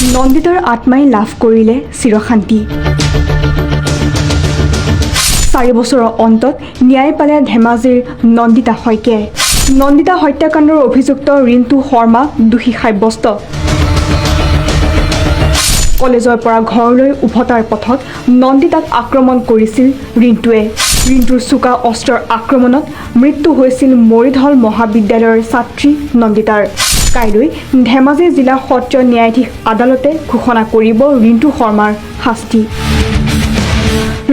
নন্দিতাৰ আত্মাই লাভ কৰিলে চিৰশান্তি। 4 বছৰৰ অন্তত ন্যায় পালে ধেমাজিৰ নন্দিতা শইকীয়াই। নন্দিতা হত্যাকাণ্ডৰ অভিযুক্ত ৰিণ্টু শৰ্মা দোষী সাব্যস্ত। কলেজৰ পৰা ঘৰলৈ উভতাৰ পথত নন্দিতাক আক্ৰমণ কৰিছিল ৰিণ্টুৱে। ৰিণ্টুৰ চোকা অস্ত্ৰৰ আক্ৰমণত মৃত্যু হৈছিল মৰিধল মহাবিদ্যালয়ৰ ছাত্ৰী নন্দিতাৰ। কাইলৈ ধেমাজি জিলা সত্ৰ ন্যায়াধীশ আদালতে ঘোষণা কৰিব ৰিণ্টু শৰ্মাৰ শাস্তি।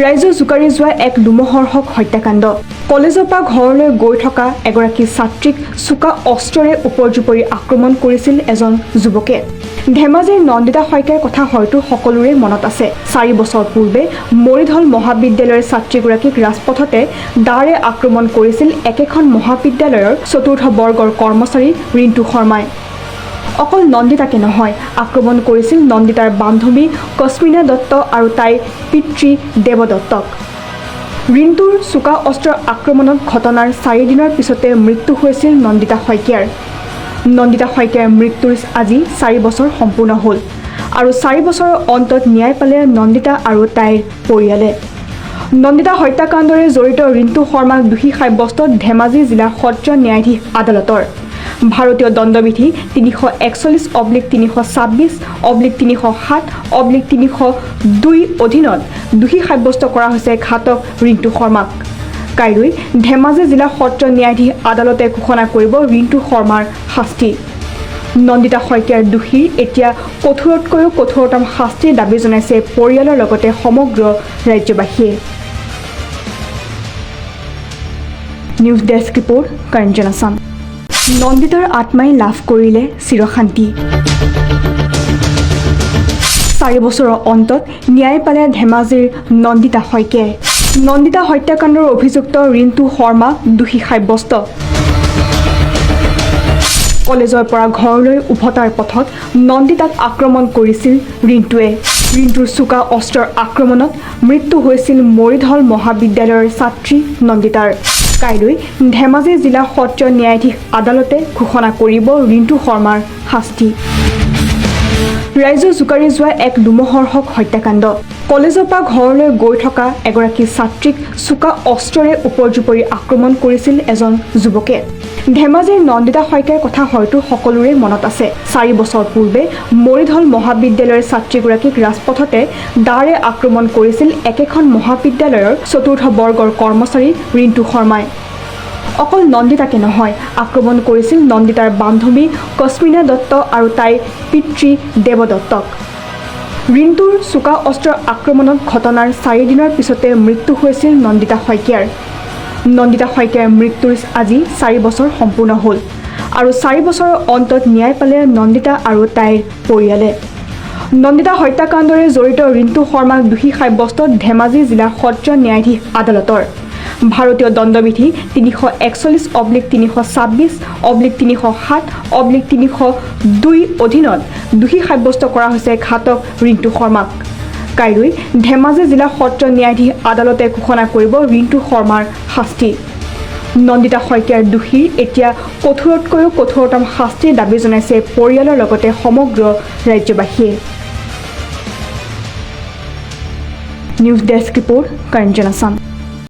ৰাইজৰ জোকাৰি যোৱা এক লোমহৰ্ষক হত্যাকাণ্ড। কলেজৰ পৰা ঘৰলৈ গৈ থকা এগৰাকী ছাত্ৰীক চোকা অস্ত্ৰৰে উপৰ্যুপৰি আক্ৰমণ কৰিছিল এজন যুৱকে। ধেমাজিৰ নন্দিতা শইকীয়াৰ কথা হয়তো সকলোৰে মনত আছে। 4 বছৰ পূৰ্বে মৰিধল মহাবিদ্যালয়ৰ ছাত্ৰীগৰাকীক ৰাজপথতে দাৰে আক্ৰমণ কৰিছিল একেখন মহাবিদ্যালয়ৰ 4ৰ্থ বৰ্গৰ কৰ্মচাৰী ৰিণ্টু শৰ্মাই। অকল নন্দিতাকে নহয়, আক্ৰমণ কৰিছিল নন্দিতাৰ বান্ধৱী কস্মিনা দত্ত আৰু তাইৰ পিতৃ দেৱ দত্তক। ৰিণ্টুৰ চোকা অস্ত্ৰৰ আক্ৰমণত ঘটনাৰ 4 দিনৰ পিছতে মৃত্যু হৈছিল নন্দিতা শইকীয়াৰ। নন্দিতা শইকীয়াৰ মৃত্যুৰ আজি 4 বছৰ সম্পূৰ্ণ হ'ল আৰু 4 বছৰৰ অন্তত ন্যায় পালে নন্দিতা আৰু তাইৰ পৰিয়ালে। নন্দিতা হত্যাকাণ্ডৰে জড়িত ৰিণ্টু শৰ্মাক দোষী সাব্যস্ত ধেমাজি জিলা সত্ৰ ন্যায়াধীশ আদালতৰ। ভাৰতীয় দণ্ডবিধি 341-326-307-302 অধীনত দোষী সাব্যস্ত কৰা হৈছে ঘাতক ৰিণ্টু শৰ্মাক। কাইলৈ ধেমাজি জিলা সত্ৰ ন্যায়াধীশ আদালতে ঘোষণা কৰিব ৰিণ্টু শৰ্মাৰ শাস্তি। নন্দিতা শইকীয়াৰ দোষীৰ এতিয়া কঠোৰতকৈও কঠোৰতম শাস্তিৰ দাবী জনাইছে পৰিয়ালৰ লগতে সমগ্ৰ ৰাজ্যবাসীয়ে। নিউজ ডেস্ক ৰিপৰ্ট কাঞ্চন আছাম। নন্দিতাৰ আত্মাই লাভ কৰিলে চিৰশান্তি। 4 বছৰৰ অন্তত ন্যায় পালে ধেমাজিৰ নন্দিতা শইকীয়াই। নন্দিতা হত্যাকাণ্ডৰ অভিযুক্ত ৰিণ্টু শৰ্মা দোষী সাব্যস্ত। কলেজৰ পৰা ঘৰলৈ উভতাৰ পথত নন্দিতাক আক্ৰমণ কৰিছিল ৰিণ্টুৱে। ৰিণ্টুৰ চোকা অস্ত্ৰৰ আক্ৰমণত মৃত্যু হৈছিল মৰিধল মহাবিদ্যালয়ৰ ছাত্ৰী নন্দিতাৰ। কাইলৈ ধেমাজি জিলা সত্ৰ ন্যায়াধীশ আদালতে ঘোষণা কৰিব ৰিণ্টু শৰ্মাৰ শাস্তি। ৰাইজৰ জোকাৰি যোৱা এক লোমহৰ্ষক হত্যাকাণ্ড। কলেজৰ পৰা ঘৰলৈ গৈ থকা এগৰাকী ছাত্ৰীক চোকা অস্ত্ৰৰে উপৰ্যুপৰি আক্ৰমণ কৰিছিল এজন যুৱকে। ধেমাজিৰ নন্দিতা শইকীয়াৰ কথা হয়তো সকলোৰে মনত আছে। 4 বছৰ পূৰ্বে মৰিধল মহাবিদ্যালয়ৰ ছাত্ৰীগৰাকীক ৰাজপথতে দাৰে আক্ৰমণ কৰিছিল একেখন মহাবিদ্যালয়ৰ 4ৰ্থ বৰ্গৰ কৰ্মচাৰী ৰিণ্টু শৰ্মাই। অকল নন্দিতাকে নহয়, আক্ৰমণ কৰিছিল নন্দিতাৰ বান্ধৱী কস্মিনা দত্ত আৰু তাইৰ পিতৃ দেৱ দত্তক। ৰিণ্টুৰ চোকা অস্ত্ৰৰ আক্ৰমণত ঘটনাৰ 4 দিনৰ পিছতে মৃত্যু হৈছিল নন্দিতা শইকীয়াৰ। নন্দিতা শইকীয়াৰ মৃত্যুৰ আজি 4 বছৰ সম্পূৰ্ণ হ'ল আৰু 4 বছৰৰ অন্তত ন্যায় পালে নন্দিতা আৰু তাইৰ পৰিয়ালে। নন্দিতা হত্যাকাণ্ডৰে জড়িত ৰিণ্টু শৰ্মাক দোষী সাব্যস্ত ধেমাজি জিলা সত্ৰ ন্যায়াধীশ আদালতৰ। ভাৰতীয় দণ্ডবিধি 341-326-307-302 অধীনত দোষী সাব্যস্ত কৰা হৈছে ঘাতক ৰিণ্টু শৰ্মাক। কাইলৈ ধেমাজি জিলা সত্ৰ ন্যায়াধীশ আদালতে ঘোষণা কৰিব ৰিণ্টু শৰ্মাৰ শাস্তি। নন্দিতা শইকীয়াৰ দোষীৰ এতিয়া কঠোৰতকৈও কঠোৰতম শাস্তিৰ দাবী জনাইছে পৰিয়ালৰ লগতে সমগ্ৰ ৰাজ্যবাসীয়ে। নিউজ ডেস্ক ৰিপৰ্ট কাঞ্চন আছাম।